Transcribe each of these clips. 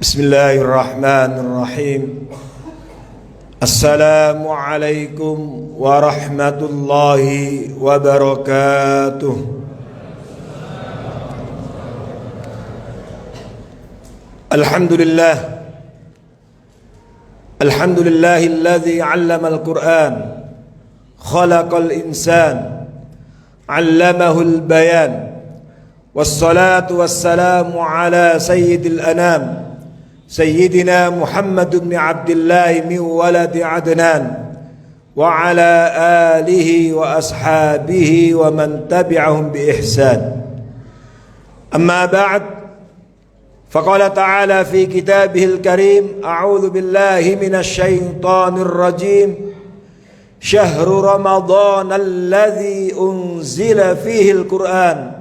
Bismillahirrahmanirrahim. Assalamualaikum warahmatullahi wabarakatuh. Alhamdulillah. Alhamdulillahilladzi 'allamal Qur'an, khalaqal insan, 'allamahul bayan. Wassalatu wassalamu ala sayyidil anam, Sayyidina Muhammad bin Abdullah min waladi Adnan, wa ala alihi wa ashabihi wa man tabi'ahum bi ihsan. Amma ba'd, faqala ta'ala fi kitabihil karim, a'udzu billahi minasy syaithanir rajim. Syahrul Ramadan alladzi unzila fihil Qur'an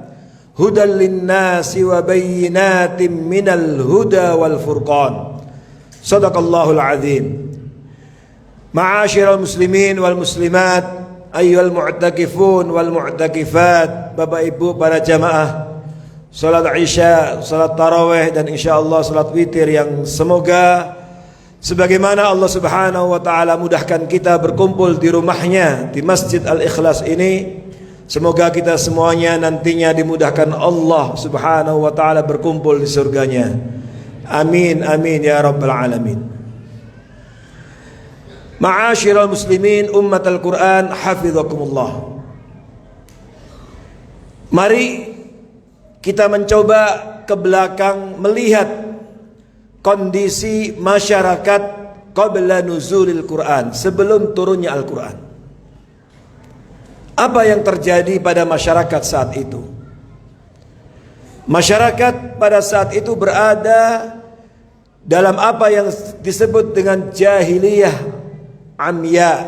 hudan linnasi wa bayyinatin minal huda wal furqan. Sadaqallahul azim. Ma'asyiral muslimin wal muslimat, ayyuhal mu'takifun wal mu'takifat, Bapak Ibu para jamaah salat Isya, salat tarawih, dan insyaallah salat witir yang semoga sebagaimana Allah Subhanahu wa taala mudahkan kita berkumpul di rumahnya di Masjid Al-Ikhlas ini, semoga kita semuanya nantinya dimudahkan Allah Subhanahu wa ta'ala berkumpul di surganya. Amin, amin ya rabbal alamin. Ma'asyiral muslimin ummatal Quran, hafizakumullah. Mari kita mencoba ke belakang melihat kondisi masyarakat qabla nuzulil Quran, sebelum turunnya Al-Quran. Apa yang terjadi pada masyarakat saat itu? Masyarakat pada saat itu berada dalam apa yang disebut dengan jahiliyah amya,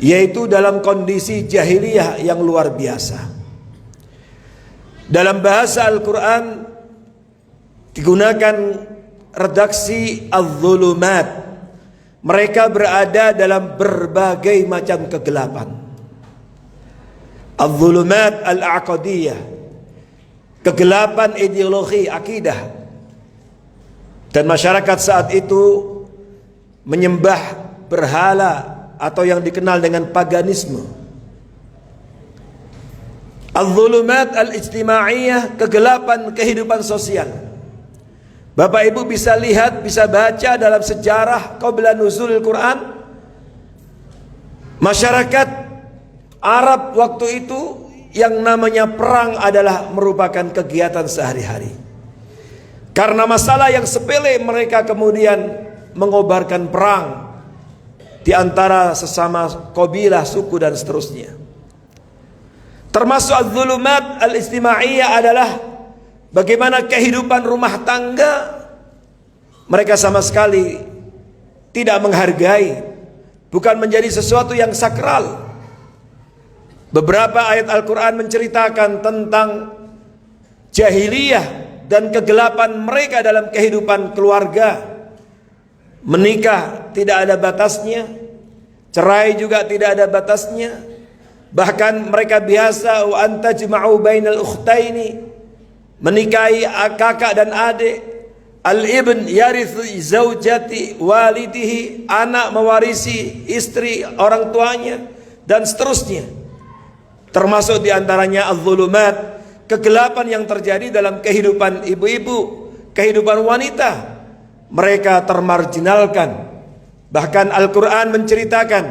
yaitu dalam kondisi jahiliyah yang luar biasa. Dalam bahasa Al-Quran digunakan redaksi az-zulumat. Mereka berada dalam berbagai macam kegelapan. Az-zulumat al-aqadiyah, kegelapan ideologi akidah. Dan masyarakat saat itu menyembah berhala atau yang dikenal dengan paganisme. Az-zulumat al-ijtimaiyah, kegelapan kehidupan sosial. Bapak Ibu bisa lihat, bisa baca dalam sejarah qabla nuzulil Quran, masyarakat Arab waktu itu yang namanya perang adalah merupakan kegiatan sehari-hari. Karena masalah yang sepele, mereka kemudian mengobarkan perang di antara sesama kabilah, suku, dan seterusnya. Termasuk az-zulumat al-ijtimaiyah adalah bagaimana kehidupan rumah tangga mereka sama sekali tidak menghargai, bukan menjadi sesuatu yang sakral. Beberapa ayat Al-Quran menceritakan tentang jahiliyah dan kegelapan mereka dalam kehidupan keluarga. Menikah tidak ada batasnya, cerai juga tidak ada batasnya. Bahkan mereka biasa wa antajma'u bainal ukhtaini, menikahi kakak dan adik. Al-ibn yarithu zaujati walidihi, anak mewarisi istri orang tuanya, dan seterusnya. Termasuk diantaranya az-zulumat, kegelapan yang terjadi dalam kehidupan ibu-ibu, kehidupan wanita. Mereka termarginalkan. Bahkan Al-Quran menceritakan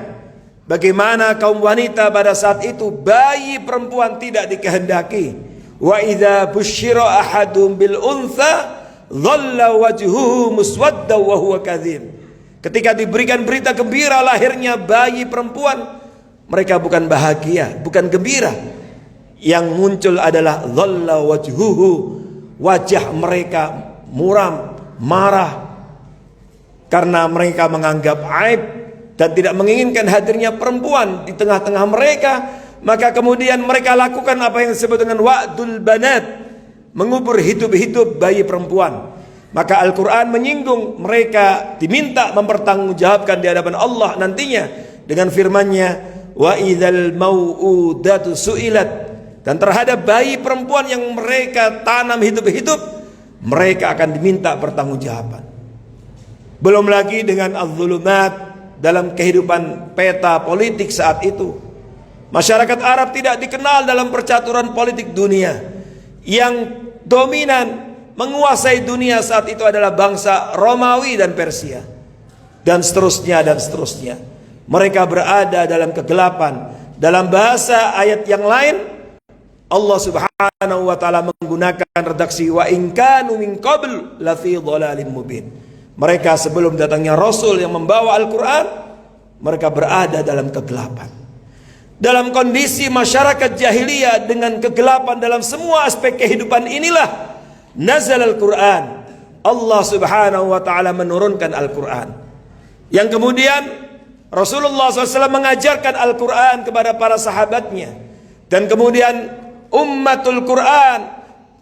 bagaimana kaum wanita pada saat itu, bayi perempuan tidak dikehendaki. Wa idza busyira ahadum bil untha dhalla wajhuhu muswadda wa huwa kadhib. Ketika diberikan berita gembira lahirnya bayi perempuan, mereka bukan bahagia, bukan gembira. Yang muncul adalah dhalla wajhuhu, wajah mereka muram, marah, karena mereka menganggap aib dan tidak menginginkan hadirnya perempuan di tengah-tengah mereka. Maka kemudian mereka lakukan apa yang disebut dengan wa'dul banat, mengubur hidup-hidup bayi perempuan. Maka Al-Quran menyinggung mereka diminta mempertanggungjawabkan di hadapan Allah nantinya dengan firman-Nya, wa idzal mau'udatu su'ilat, dan terhadap bayi perempuan yang mereka tanam hidup-hidup, mereka akan diminta pertanggungjawaban. Belum lagi dengan az-zulumat dalam kehidupan peta politik saat itu. Masyarakat Arab tidak dikenal dalam percaturan politik dunia. Yang dominan menguasai dunia saat itu adalah bangsa Romawi dan Persia, dan seterusnya dan seterusnya. Mereka berada dalam kegelapan. Dalam bahasa ayat yang lain, Allah Subhanahu wa taala menggunakan redaksi wa in kanu min qabl la fi dhalalin mubin. Mereka sebelum datangnya Rasul yang membawa Al-Quran, mereka berada dalam kegelapan. Dalam kondisi masyarakat jahiliyah dengan kegelapan dalam semua aspek kehidupan inilah nazal Al-Quran. Allah Subhanahu wa taala menurunkan Al-Quran. Yang kemudian Rasulullah SAW mengajarkan Al-Quran kepada para sahabatnya. Dan kemudian ummatul Quran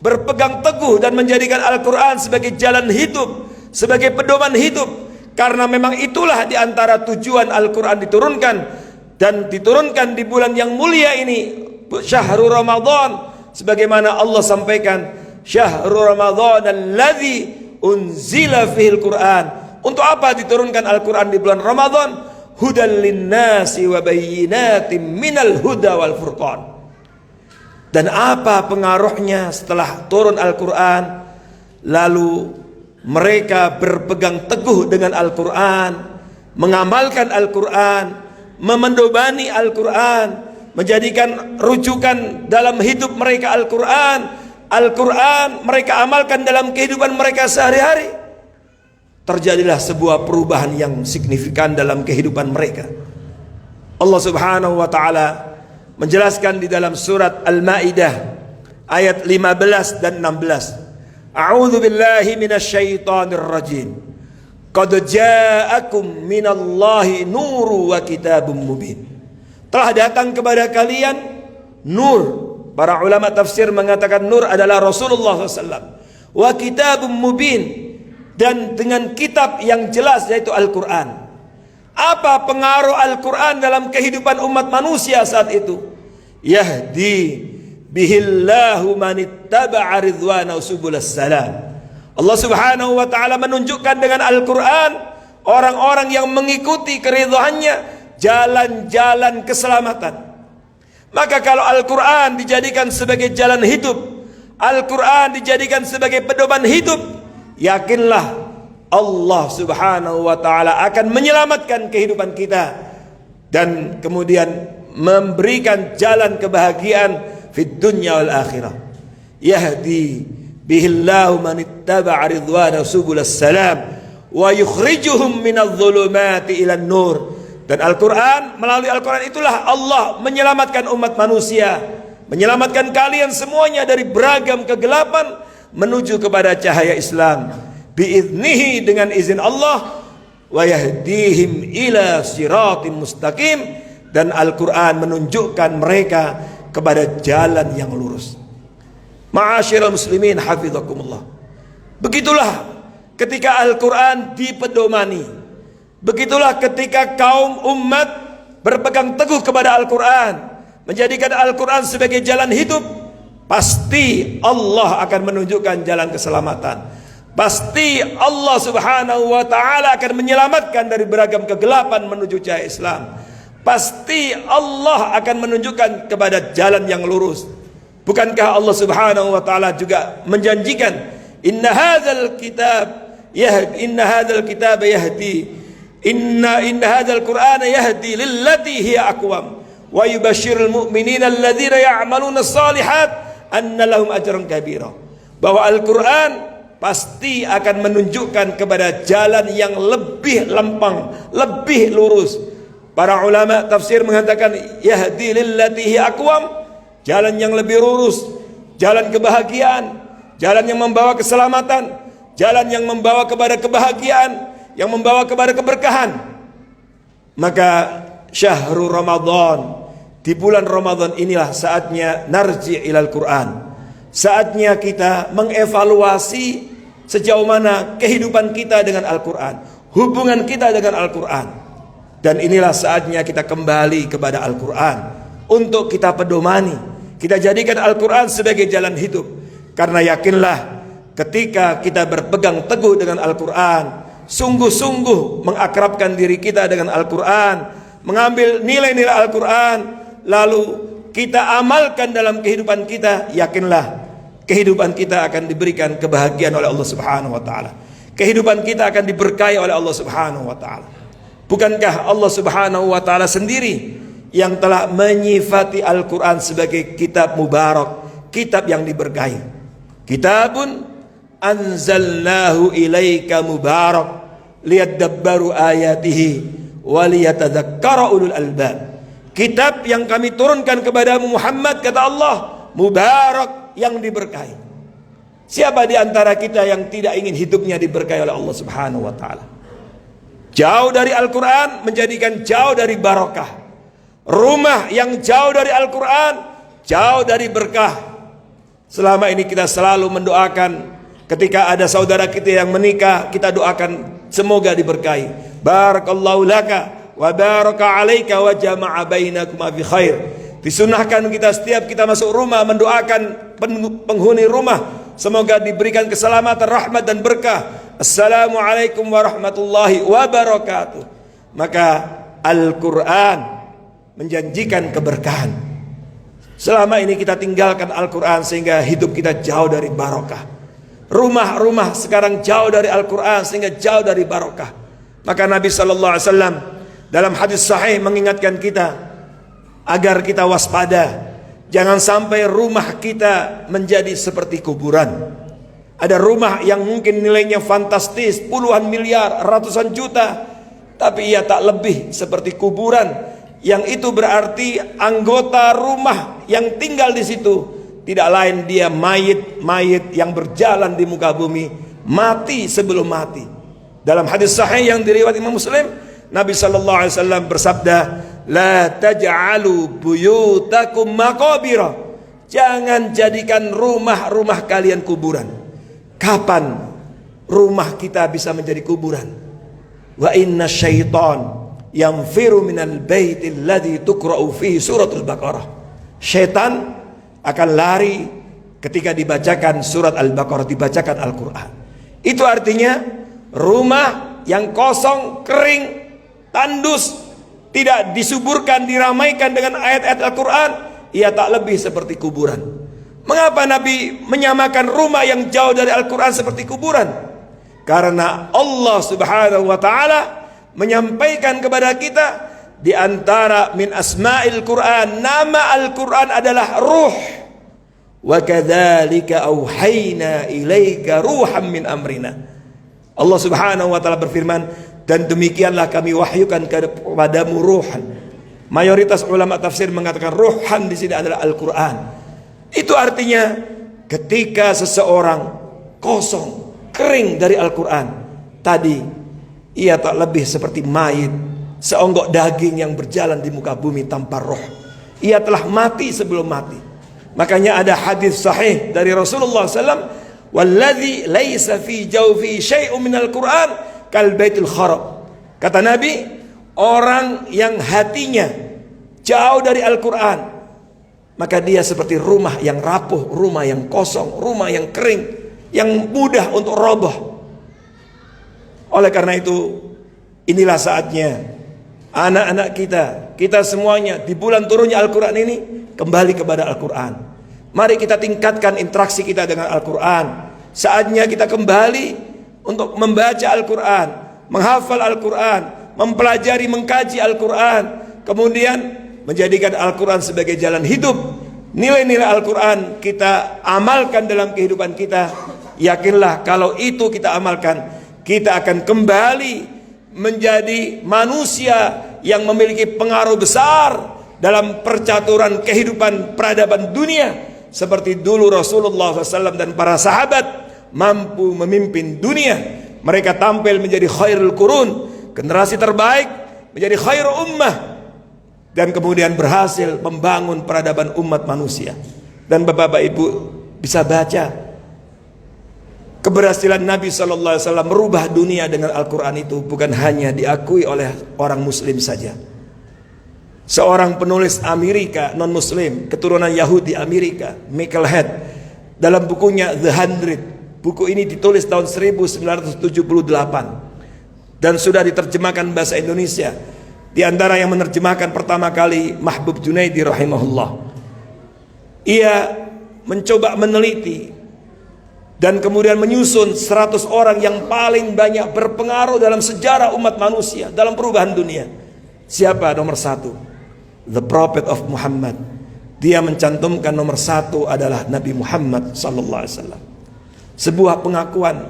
berpegang teguh dan menjadikan Al-Quran sebagai jalan hidup, sebagai pedoman hidup. Karena memang itulah diantara tujuan Al-Quran diturunkan. Dan diturunkan di bulan yang mulia ini, syahrul Ramadan, sebagaimana Allah sampaikan, syahrul Ramadan alladzi unzila fihil Quran. Untuk apa diturunkan Al-Quran di bulan Ramadan? Hudan linnasi wa bayyinatin minal huda wal furqan. Dan apa pengaruhnya setelah turun Al-Quran? Lalu mereka berpegang teguh dengan Al-Quran, mengamalkan Al-Quran, memendobani Al-Quran, menjadikan rujukan dalam hidup mereka Al-Quran. Al-Quran mereka amalkan dalam kehidupan mereka sehari-hari. Terjadilah sebuah perubahan yang signifikan dalam kehidupan mereka. Allah Subhanahu wa taala menjelaskan di dalam surat Al-Maidah ayat 15 dan 16. A'udzu billahi minasyaitonir rajim. Qad ja'akum minallahi nuru wa kitabun mubin. Telah datang kepada kalian nur. Para ulama tafsir mengatakan nur adalah Rasulullah SAW. Wa kitabun mubin. Dan dengan kitab yang jelas, yaitu Al-Quran. Apa pengaruh Al-Quran dalam kehidupan umat manusia saat itu? Yahdi bihillahu manittaba'a ridwana subulas salam. Allah Subhanahu wa taala menunjukkan dengan Al-Quran orang-orang yang mengikuti keridhaannya jalan-jalan keselamatan. Maka kalau Al-Quran dijadikan sebagai jalan hidup, Al-Quran dijadikan sebagai pedoman hidup, yakinlah Allah Subhanahu wa taala akan menyelamatkan kehidupan kita dan kemudian memberikan jalan kebahagiaan fid dunya wal akhirah. Yahdi bihillahu man ittaba'a ridwana subulas salam wa yukhrijuhum minadh dhulumati ilan nur. Dan Al-Quran, melalui Al-Quran itulah Allah menyelamatkan umat manusia, menyelamatkan kalian semuanya dari beragam kegelapan menuju kepada cahaya Islam biiznihi, dengan izin Allah, wa yahdihim ila siratim mustaqim. Dan Al-Quran menunjukkan mereka kepada jalan yang lurus. Ma'asyiral muslimin hafizakumullah. Begitulah ketika Al-Quran dipedomani. Begitulah ketika kaum umat berpegang teguh kepada Al-Quran, menjadikan Al-Quran sebagai jalan hidup, pasti Allah akan menunjukkan jalan keselamatan. Pasti Allah Subhanahu wa taala akan menyelamatkan dari beragam kegelapan menuju cahaya Islam. Pasti Allah akan menunjukkan kepada jalan yang lurus. Bukankah Allah Subhanahu wa taala juga menjanjikan, inna hadzal kitab yahdi inna hadzal qur'ana yahdi lillati hiya aqwam wa yubashshirul mu'minina alladzina ya'maluna shalihat anna lahum ajran kabira. Bahwa Al-Quran pasti akan menunjukkan kepada jalan yang lebih lempang, lebih lurus. Para ulama tafsir mengatakan yahdi lillati hiya aqwam, jalan yang lebih lurus, jalan kebahagiaan, jalan yang membawa keselamatan, jalan yang membawa kepada kebahagiaan, yang membawa kepada keberkahan. Maka syahrul Ramadan, di bulan Ramadan inilah saatnya narji ilal Quran. Saatnya kita mengevaluasi sejauh mana kehidupan kita dengan Al-Quran, hubungan kita dengan Al-Quran. Dan inilah saatnya kita kembali kepada Al-Quran untuk kita pedomani. Kita jadikan Al-Quran sebagai jalan hidup. Karena yakinlah ketika kita berpegang teguh dengan Al-Quran, sungguh-sungguh mengakrabkan diri kita dengan Al-Quran, mengambil nilai-nilai Al-Quran, lalu kita amalkan dalam kehidupan kita, yakinlah kehidupan kita akan diberikan kebahagiaan oleh Allah Subhanahu wa taala. Kehidupan kita akan diberkahi oleh Allah Subhanahu wa taala. Bukankah Allah Subhanahu wa taala sendiri yang telah menyifati Al-Quran sebagai kitab mubarak, kitab yang diberkahi. Kitabun anzalnahu ilaika mubarak liyadabbaru ayatihi waliyatadzakkara ulul albab. Kitab yang kami turunkan kepadamu Muhammad, kata Allah, mubarak, yang diberkahi. Siapa di antara kita yang tidak ingin hidupnya diberkahi oleh Allah Subhanahu wa taala? Jauh dari Al-Quran menjadikan jauh dari barakah. Rumah yang jauh dari Al-Quran jauh dari berkah. Selama ini kita selalu mendoakan ketika ada saudara kita yang menikah, kita doakan semoga diberkahi. Barakallahu laka wa baraka alaika wa jama'a bainakuma bi khair. Disunahkan kita setiap kita masuk rumah mendoakan penghuni rumah semoga diberikan keselamatan, rahmat dan berkah. Assalamualaikum warahmatullahi wabarakatuh. Maka Al-Quran menjanjikan keberkahan. Selama ini kita tinggalkan Al-Quran sehingga hidup kita jauh dari barokah. Rumah-rumah sekarang jauh dari Al-Quran sehingga jauh dari barokah. Maka Nabi SAW dalam hadis sahih mengingatkan kita agar kita waspada, jangan sampai rumah kita menjadi seperti kuburan. Ada rumah yang mungkin nilainya fantastis, puluhan miliar, ratusan juta, tapi ia tak lebih seperti kuburan. Yang itu berarti anggota rumah yang tinggal di situ tidak lain dia mayit yang berjalan di muka bumi, mati sebelum mati. Dalam hadis sahih yang diriwayatkan Imam Muslim, Nabi sallallahu alaihi wasallam bersabda, "La taj'alu buyutakum maqabira." Jangan jadikan rumah-rumah kalian kuburan. Kapan rumah kita bisa menjadi kuburan? Wa inna syaitan yanfiru minal baitil ladzi tuqra'u fihi suratul Baqarah. Syaitan akan lari ketika dibacakan surat Al-Baqarah, dibacakan Al-Quran. Itu artinya rumah yang kosong, kering, tandus, tidak disuburkan, diramaikan dengan ayat-ayat Al-Quran, ia tak lebih seperti kuburan. Mengapa Nabi menyamakan rumah yang jauh dari Al-Quran seperti kuburan? Karena Allah Subhanahu wa ta'ala menyampaikan kepada kita di antara min asma'il Quran, nama Al-Quran adalah ruh. Wa kadzalika auhayna ilaika ruham min amrina. Allah Subhanahu wa ta'ala berfirman, dan demikianlah kami wahyukan kepadamu ruhan. Mayoritas ulama tafsir mengatakan ruhan di sini adalah Al-Quran. Itu artinya ketika seseorang kosong, kering dari Al-Quran, tadi ia tak lebih seperti mayit, seonggok daging yang berjalan di muka bumi tanpa roh. Ia telah mati sebelum mati. Makanya ada hadis sahih dari Rasulullah SAW, "Walladzi laisa fi jawfi syai'un minal Qur'an kal baitil kharab." Kata Nabi, orang yang hatinya jauh dari Al-Quran, maka dia seperti rumah yang rapuh, rumah yang kosong, rumah yang kering, yang mudah untuk roboh. Oleh karena itu, inilah saatnya anak-anak kita semuanya di bulan turunnya Al-Quran ini kembali kepada Al-Quran. Mari kita tingkatkan interaksi kita dengan Al-Quran. Saatnya kita kembali untuk membaca Al-Quran, menghafal Al-Quran, mempelajari, mengkaji Al-Quran, kemudian menjadikan Al-Quran sebagai jalan hidup. Nilai-nilai Al-Quran kita amalkan dalam kehidupan kita. Yakinlah kalau itu kita amalkan, kita akan kembali menjadi manusia yang memiliki pengaruh besar dalam percaturan kehidupan peradaban dunia. Seperti dulu Rasulullah SAW dan para sahabat mampu memimpin dunia. Mereka tampil menjadi khairul qurun, generasi terbaik, menjadi khairul ummah, dan kemudian berhasil membangun peradaban umat manusia. Dan Bapak Ibu bisa baca keberhasilan Nabi SAW merubah dunia dengan Al-Quran itu bukan hanya diakui oleh orang muslim saja. Seorang penulis Amerika non-muslim, keturunan Yahudi Amerika, Michael Head, dalam bukunya The 100 Buku ini ditulis tahun 1978 dan sudah diterjemahkan bahasa Indonesia. Di antara yang menerjemahkan pertama kali Mahbub Junaidi rahimahullah. Ia mencoba meneliti dan kemudian menyusun 100 orang yang paling banyak berpengaruh dalam sejarah umat manusia, dalam perubahan dunia. Siapa nomor 1? The Prophet of Muhammad. Dia mencantumkan nomor 1 adalah Nabi Muhammad sallallahu alaihi wasallam. Sebuah pengakuan,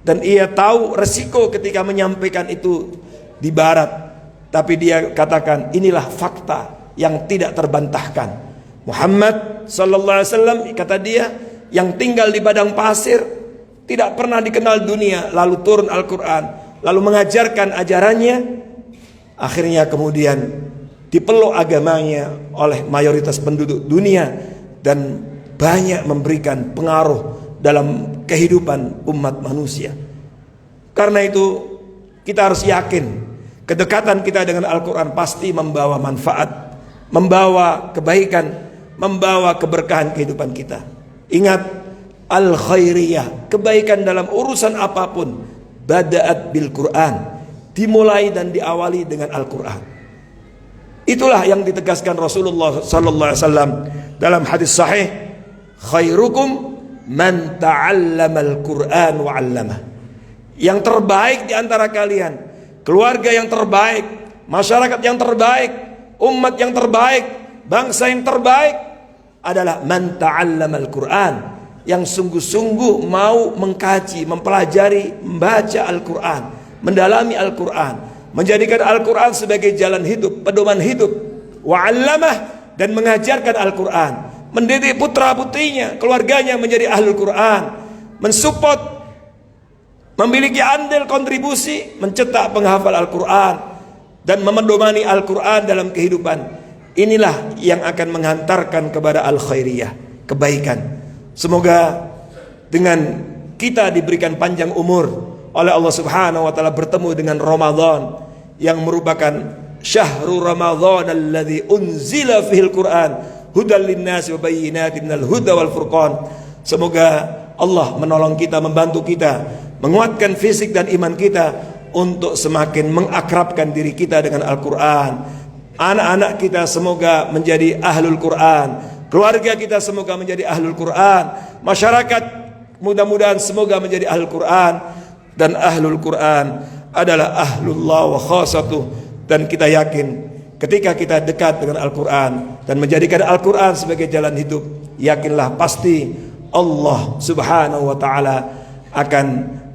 dan ia tahu resiko ketika menyampaikan itu di barat, tapi dia katakan inilah fakta yang tidak terbantahkan. Muhammad sallallahu alaihi wasallam, kata dia, yang tinggal di padang pasir, tidak pernah dikenal dunia, lalu turun Al-Quran, lalu mengajarkan ajarannya, akhirnya kemudian dipeluk agamanya oleh mayoritas penduduk dunia dan banyak memberikan pengaruh dalam kehidupan umat manusia. Karena itu kita harus yakin kedekatan kita dengan Al-Quran pasti membawa manfaat, membawa kebaikan, membawa keberkahan kehidupan kita. Ingat, al-khairiyah, kebaikan dalam urusan apapun, bada'at bil Quran, dimulai dan diawali dengan Al-Quran. Itulah yang ditegaskan Rasulullah sallallahu alaihi wasallam dalam hadis sahih, khairukum man ta'allamal Qur'an wa 'allamah. Yang terbaik di antara kalian, keluarga yang terbaik, masyarakat yang terbaik, umat yang terbaik, bangsa yang terbaik adalah man ta'allamal Qur'an, yang sungguh-sungguh mau mengkaji, mempelajari, membaca Al-Quran, mendalami Al-Quran, menjadikan Al-Quran sebagai jalan hidup, pedoman hidup, wa 'allamah, dan mengajarkan Al-Quran, mendidik putra-putrinya, keluarganya menjadi ahlul Quran, mensupport, memiliki andil kontribusi, mencetak penghafal Al-Quran, dan memedomani Al-Quran dalam kehidupan. Inilah yang akan menghantarkan kepada al-khairiyah, kebaikan. Semoga dengan kita diberikan panjang umur oleh Allah Subhanahu wa taala, bertemu dengan Ramadan yang merupakan syahrul Ramadan alladzi unzila fihil Quran hudal linnasi wa bayyinatin minal huda wal furqan. Semoga Allah menolong kita, membantu kita, menguatkan fisik dan iman kita untuk semakin mengakrabkan diri kita dengan Al-Quran. Anak-anak kita semoga menjadi ahlul Quran, keluarga kita semoga menjadi ahlul Quran, masyarakat mudah-mudahan semoga menjadi ahlul Quran. Dan ahlul Quran adalah ahlullah wa khasatuh. Dan kita yakin ketika kita dekat dengan Al-Quran dan menjadikan Al-Quran sebagai jalan hidup, yakinlah pasti Allah Subhanahu wa ta'ala akan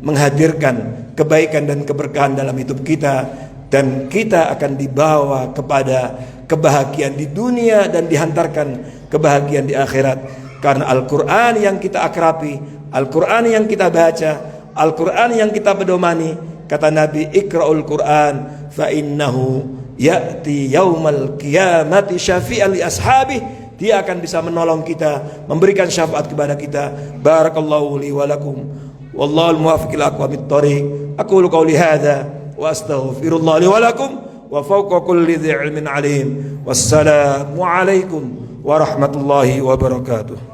menghadirkan kebaikan dan keberkahan dalam hidup kita, dan kita akan dibawa kepada kebahagiaan di dunia dan dihantarkan kebahagiaan di akhirat. Karena Al-Quran yang kita akrabi, Al-Quran yang kita baca, Al-Quran yang kita pedomani. Kata Nabi, ikra'ul Quran fa innahu ya'ti yaumal qiyamati syafi'an li ashabih. Dia akan bisa menolong kita, memberikan syafaat kepada kita. Barakallahu li wa lakum, wallahu al-muwaffiq ila aqwamit thoriq. Aqulu qawli hadza wa astaghfirullah li wa lakum wa fawqa kulli dhi ilmin alim. Wassalamu alaikum warahmatullahi wabarakatuh.